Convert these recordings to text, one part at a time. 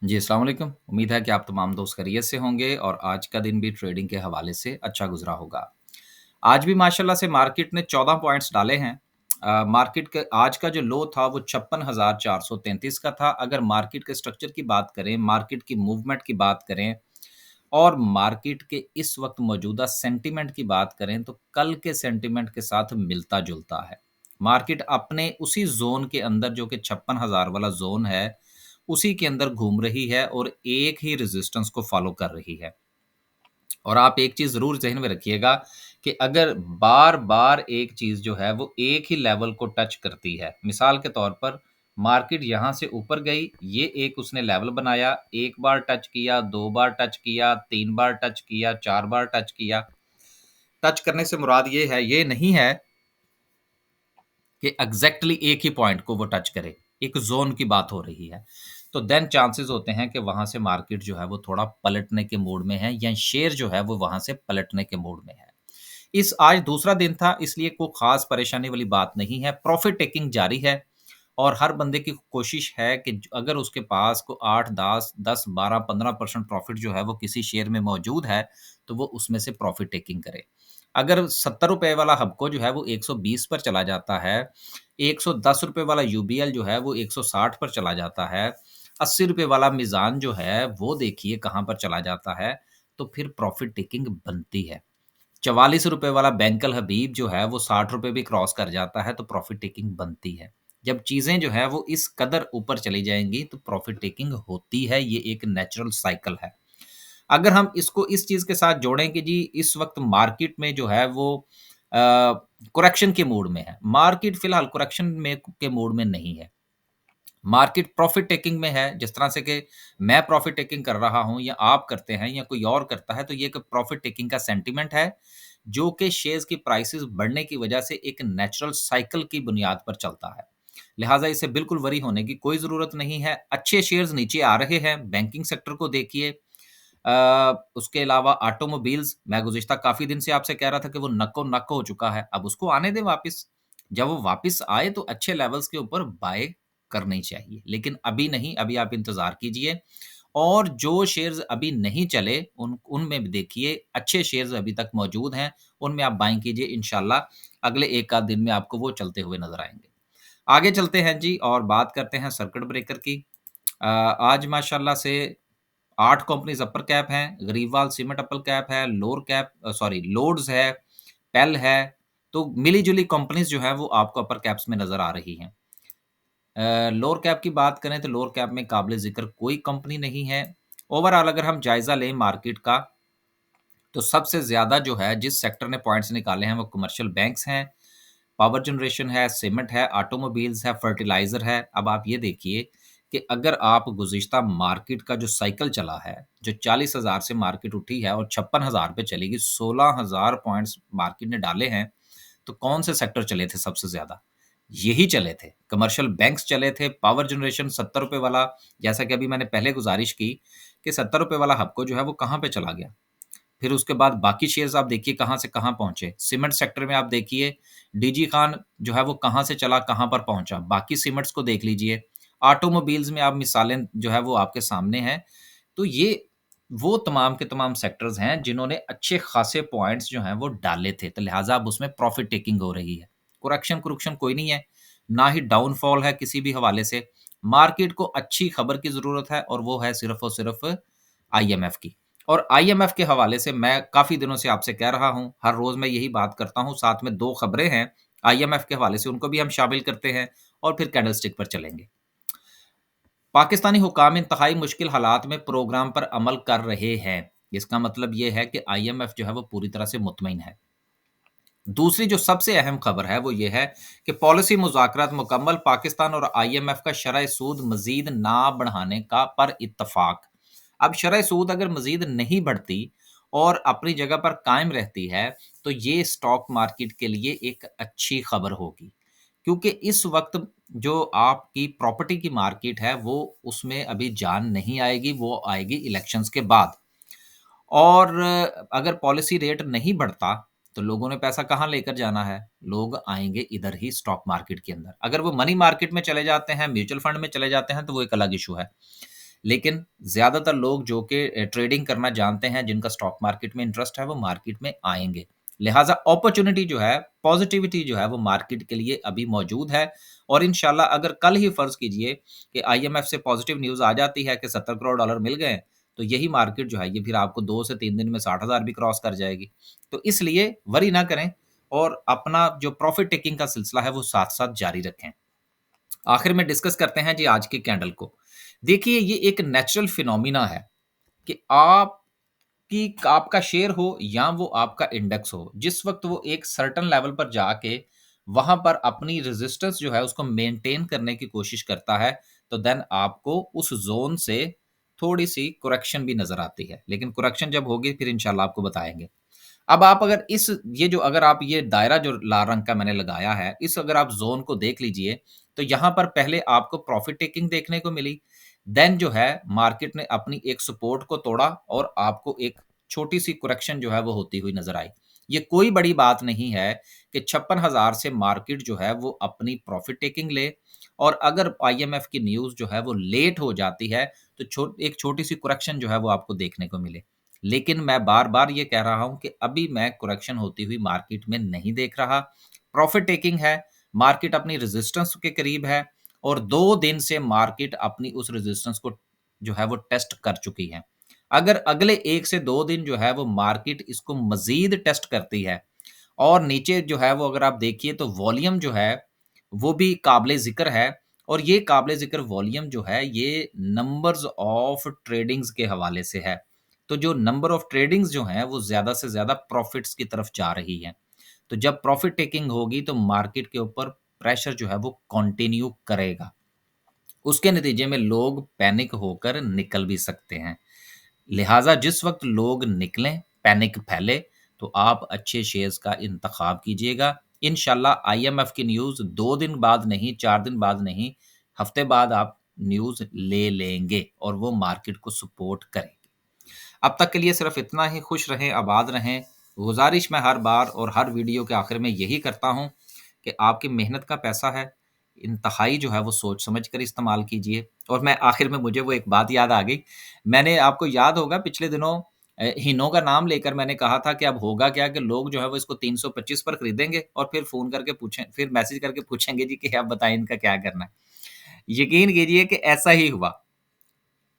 जी, अस्सलाम वालेकुम। उम्मीद है कि आप तमाम दोस्त खैरियत से होंगे और आज का दिन भी ट्रेडिंग के हवाले से अच्छा गुज़रा होगा। आज भी माशाल्लाह से मार्केट ने 14 पॉइंट्स डाले हैं। मार्केट के आज का जो लो था वो 56,433 का था। अगर मार्केट के स्ट्रक्चर की बात करें, मार्केट की मूवमेंट की बात करें और मार्केट के इस वक़्त मौजूदा सेंटिमेंट की बात करें तो कल के सेंटिमेंट के साथ मिलता-जुलता है। मार्केट अपने उसी ज़ोन के अंदर जो कि 56,000 वाला ज़ोन है, उसी के अंदर घूम रही है और एक ही रेज़िस्टेंस को फ़ॉलो कर रही है। और आप एक चीज़ ज़रूर ज़हन में रखिएगा कि अगर बार-बार एक चीज़ जो है वो एक ही लेवल को टच करती है, मिसाल के तौर पर मार्केट यहाँ से ऊपर गई, ये एक उसने लेवल बनाया, 1 बार टच किया, 2 बार टच किया, 3 बार टच किया, 4 बार टच किया। टच करने से मुराद ये नहीं है कि एग्ज़ैक्टली एक ही पॉइंट को वो टच करे, एक ज़ोन की बात हो रही है। तो देन चांसेस होते हैं कि वहाँ से मार्केट जो है वो थोड़ा पलटने के मूड में है या शेयर जो है वो वहाँ से पलटने के मूड में है। इस आज दूसरा दिन था इसलिए कोई ख़ास परेशानी वाली बात नहीं है, प्रॉफ़िट टेकिंग जारी है और हर बंदे की कोशिश है कि अगर उसके पास को 8, 10, 12, 15% प्रॉफ़िट जो है वो किसी शेयर में मौजूद है, तो वो उसमें से प्रॉफ़िट टेकिंग करे। अगर ₹70 वाला हबको जो है वो 120 पर चला जाता है, ₹110 वाला यूबीएल जो है वो 160 पर चला जाता है, ₹80 वाला मीज़ान जो है वो देखिए कहाँ पर चला जाता है, तो फिर प्रॉफ़िट टेकिंग बनती है। ₹44 वाला बैंक अल हबीब जो है वो ₹60 भी क्रॉस कर जाता है तो प्रॉफ़िट टेकिंग बनती है। जब चीज़ें जो हैं वो इस कदर ऊपर चली जाएँगी तो प्रॉफ़िट टेकिंग होती है, ये एक नेचुरल साइकिल है। अगर हम इसको इस चीज़ के साथ जोड़ें कि जी इस वक़्त मार्केट में जो है वो अ, करेक्शन के मूड में है। मार्केट फ़िलहाल करेक्शन में के मूड में नहीं है। मार्केट प्रॉफ़िट टेकिंग में है, जिस तरह से कि मैं प्रॉफ़िट टेकिंग कर रहा हूँ या आप करते हैं या कोई और करता है, तो ये एक प्रॉफ़िट टेकिंग का सेंटिमेंट है, जो कि शेयर्स की प्राइसेज़ बढ़ने की वजह से एक नेचुरल साइकिल की बुनियाद पर चलता है। लिहाज़ा इससे बिल्कुल वरी होने की कोई ज़रूरत नहीं है। अच्छे शेयर्स नीचे आ रहे हैं, बैंकिंग सेक्टर को देखिए उसके अलावा ऑटोमोबाइल्स मैं गुज़िश्ता काफ़ी दिन से आपसे कह रहा था कि वो नक्को-नक हो चुका है, अब उसको आने दें वापिस। जब वो वापिस आए तो अच्छे लेवल्स के ऊपर बाय करनी चाहिए, लेकिन अभी नहीं, अभी आप इंतज़ार कीजिए और जो शेयर्स अभी नहीं चले उनमें भी देखिए अच्छे शेयर्स अभी तक मौजूद हैं, उनमें आप बाइंग कीजिए इंशाल्लाह अगले 1 आध दिन में आपको वो चलते हुए नज़र आएँगे। आगे चलते हैं जी और बात करते हैं सर्किट ब्रेकर की। आज माशाल्लाह से 8 कंपनीज़ अपर कैप हैं, गरीबवाल सीमेंट अपर कैप है, लोड्स है, पेल है, तो मिली-जुली कंपनीज़ जो हैं वो आपको अपर कैप्स में नज़र आ रही हैं। लोअर कैप की बात करें तो लोअर कैप में काबिल ज़िक्र कोई कंपनी नहीं है। ओवरऑल अगर हम जायज़ा लें मार्केट का, तो सबसे ज़्यादा जो है जिस सेक्टर ने पॉइंट्स निकाले हैं वो कमर्शियल बैंक्स हैं, पावर जनरेशन है, सीमेंट है, ऑटोमोबाइल्स है, फर्टिलाइज़र है। अब आप ये देखिए कि अगर आप गुज़िश्ता मार्केट का जो साइकिल चला है, जो 40,000 से मार्केट उठी है और 56,000 पे चलेगी, 16,000 पॉइंट्स मार्केट ने डाले हैं, तो कौन से सेक्टर चले थे सबसे ज़्यादा? यही चले थे। कमर्शियल बैंक्स चले थे, पावर जनरेशन ₹70 वाला, जैसा कि अभी मैंने पहले गुज़ारिश की कि ₹70 वाला हबको जो है वो कहाँ पे चला गया? फिर उसके बाद बाकी शेयर्स आप देखिए कहाँ से कहाँ पहुँचे। सीमेंट सेक्टर में आप देखिए डीजी खान जो है वो कहाँ से चला कहाँ पर पहुँचा। बाकी सीमेंट्स को देख लीजिए। ऑटोमोबाइल्स में आप मिसालें जो है वो आपके सामने हैं। तो ये वो तमाम के तमाम सेक्टर्स हैं जिन्होंने अच्छे खासे पॉइंट्स जो हैं वो डाले थे। तो लिहाज़ा अब उसमें प्रॉफ़िट टेकिंग हो रही है। कुरेक्शन कोई नहीं है, ना ही डाउनफॉल है किसी भी हवाले से। मार्केट को अच्छी खबर की ज़रूरत है और वो है सिर्फ़ और सिर्फ़ आईएमएफ की। और आईएमएफ के हवाले से मैं काफ़ी दिनों से आपसे कह रहा हूँ, हर रोज़ मैं यही बात करता हूँ, साथ में 2 खबरें हैं आईएमएफ के हवाले से, उनको भी हम शामिल करते हैं और फिर कैंडलस्टिक पर चलेंगे। पाकिस्तानी हुकाम इंतहाई मुश्किल हालात में प्रोग्राम पर अमल कर रहे हैं। इसका मतलब ये है कि आईएमएफ जो है वो पूरी तरह से मुतमईन है। दूसरी जो सबसे अहम खबर है वो ये है कि पॉलिसी मुज़ाकरात मुकम्मल, पाकिस्तान और आईएमएफ का शरह सूद मज़ीद ना बढ़ाने का पर इत्तफ़ाक। अब शरह सूद अगर मज़ीद नहीं बढ़ती और अपनी जगह पर कायम रहती है, तो ये स्टॉक मार्केट के लिए एक अच्छी खबर होगी। क्योंकि इस वक़्त जो आपकी प्रॉपर्टी की मार्केट है, वो उसमें अभी जान नहीं आएगी, वो आएगी इलेक्शंस के बाद। और अगर पॉलिसी रेट नहीं बढ़ता, तो लोगों ने पैसा कहाँ लेकर जाना है? लोग आएँगे इधर ही स्टॉक मार्केट के अंदर। अगर वो मनी मार्केट में चले जाते हैं, म्यूचुअल फंड में चले जाते हैं, तो वो एक अलग इश्यू है। लेकिन ज़्यादातर लोग जो कि ट्रेडिंग करना जानते हैं, जिनका स्टॉक मार्केट में इंटरेस्ट है, वो मार्केट में आएँगे। लिहाज़ा अपॉर्च्युनिटी जो है, पॉज़िटिविटी जो है, वो मार्केट के लिए अभी मौजूद है और इंशाल्लाह अगर कल ही फ़र्ज़ कीजिए कि आईएमएफ से पॉज़िटिव न्यूज़ आ जाती है कि $70 करोड़ मिल गए, तो यही मार्केट जो है, ये फिर आपको 2 से 3 दिन में 60,000 भी क्रॉस कर जाएगी। तो इसलिए वरी ना करें और अपना जो प्रॉफ़िट टेकिंग का सिलसिला है, वो साथ-साथ जारी रखें। आखिर में डिस्कस करते हैं जी आज की कैंडल को। देखिए ये एक नेचुरल फिनोमिना है कि आपका शेयर हो या वो आपका इंडेक्स हो, जिस वक़्त वो एक सर्टेन लेवल पर जाके वहाँ पर अपनी रेजिस्टेंस जो है उसको मेंटेन करने की कोशिश करता है, तो देन आपको उस ज़ोन से थोड़ी-सी करेक्शन भी नज़र आती है। लेकिन करेक्शन जब होगी फिर इंशाल्लाह आपको बताएँगे। अब आप अगर अगर आप ये दायरा जो लाल रंग का मैंने लगाया है, इस अगर आप ज़ोन को देख लीजिए, तो यहाँ पर पहले आपको प्रॉफ़िट टेकिंग देखने को मिली। देन जो है मार्केट ने अपनी एक सपोर्ट को तोड़ा और आपको एक छोटी-सी करेक्शन जो है वो होती हुई नज़र आई। ये कोई बड़ी बात नहीं है कि 56,000 से मार्केट जो है वो अपनी प्रॉफ़िट टेकिंग ले और अगर आईएमएफ की न्यूज़ जो है वो लेट हो जाती है, तो एक छोटी-सी करेक्शन जो है वो आपको देखने को मिले। लेकिन मैं बार-बार ये कह रहा हूँ कि अभी मैं करेक्शन होती हुई मार्केट में नहीं देख रहा। प्रॉफ़िट टेकिंग है, मार्केट अपनी रेजिस्टेंस के करीब है और 2 दिन से मार्केट अपनी उस रेजिस्टेंस को जो है वो टेस्ट कर चुकी है। अगर अगले 1 से 2 दिन जो है वो मार्केट इसको मज़ीद टेस्ट करती है और नीचे जो है वो अगर आप देखिए तो वॉल्यूम जो है, वो भी काबिले ज़िक्र है और ये काबिले ज़िक्र वॉल्यूम जो है ये नंबर्स ऑफ ट्रेडिंग्स के हवाले से है। तो जो नंबर ऑफ ट्रेडिंग्स जो हैं वो ज़्यादा से ज़्यादा प्रॉफ़िट्स की तरफ जा रही हैं। तो जब प्रॉफ़िट टेकिंग होगी तो मार्केट के ऊपर प्रेशर जो है वो कंटिन्यू करेगा। उसके नतीजे में लोग पैनिक होकर निकल भी सकते हैं। लिहाज़ा जिस वक़्त लोग निकलें, पैनिक फैले, तो आप अच्छे शेयर्स का इंतख़ाब कीजिएगा। इंशाल्लाह आईएमएफ की न्यूज़ 2 दिन बाद नहीं, 4 दिन बाद नहीं, हफ़्ते बाद आप न्यूज़ ले लेंगे और वो मार्केट को सपोर्ट करेगी। अब तक के लिए सिर्फ़ इतना ही, खुश रहें, आबाद रहें। गुज़ारिश मैं हर बार और हर वीडियो के आखिर में यही करता हूँ कि आपकी मेहनत का पैसा है, इंतहाई जो है वो सोच समझ कर इस्तेमाल कीजिए। और मैं आखिर में मुझे वो एक बात याद आ गई, मैंने आपको याद होगा पिछले दिनों हिनो का नाम लेकर मैंने कहा था कि अब होगा क्या कि लोग जो है वो इसको 325 पर खरीदेंगे और फिर फ़ोन करके फिर मैसेज करके पूछेंगे जी कि आप बताएँ इनका क्या करना है? यकीन कीजिए कि ऐसा ही हुआ।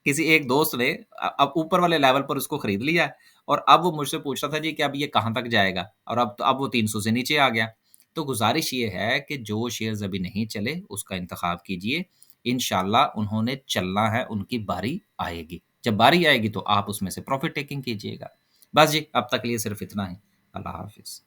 किसी एक दोस्त ने अब ऊपर वाले लेवल पर उसको खरीद लिया और अब वो मुझसे पूछ रहा था जी कि अब ये कहाँ तक जाएगा? और अब वो 300 से नीचे आ गया। तो गुज़ारिश ये है कि जो शेयर्स अभी नहीं चले उसका इंतख़ाब कीजिए। इंशाअल्लाह उन्होंने चलना है, उनकी बारी आएगी। जब बारी आएगी तो आप उसमें से प्रॉफ़िट टेकिंग कीजिएगा। बस जी, अब तक के लिए सिर्फ़ इतना ही। अल्लाह हाफ़िज़।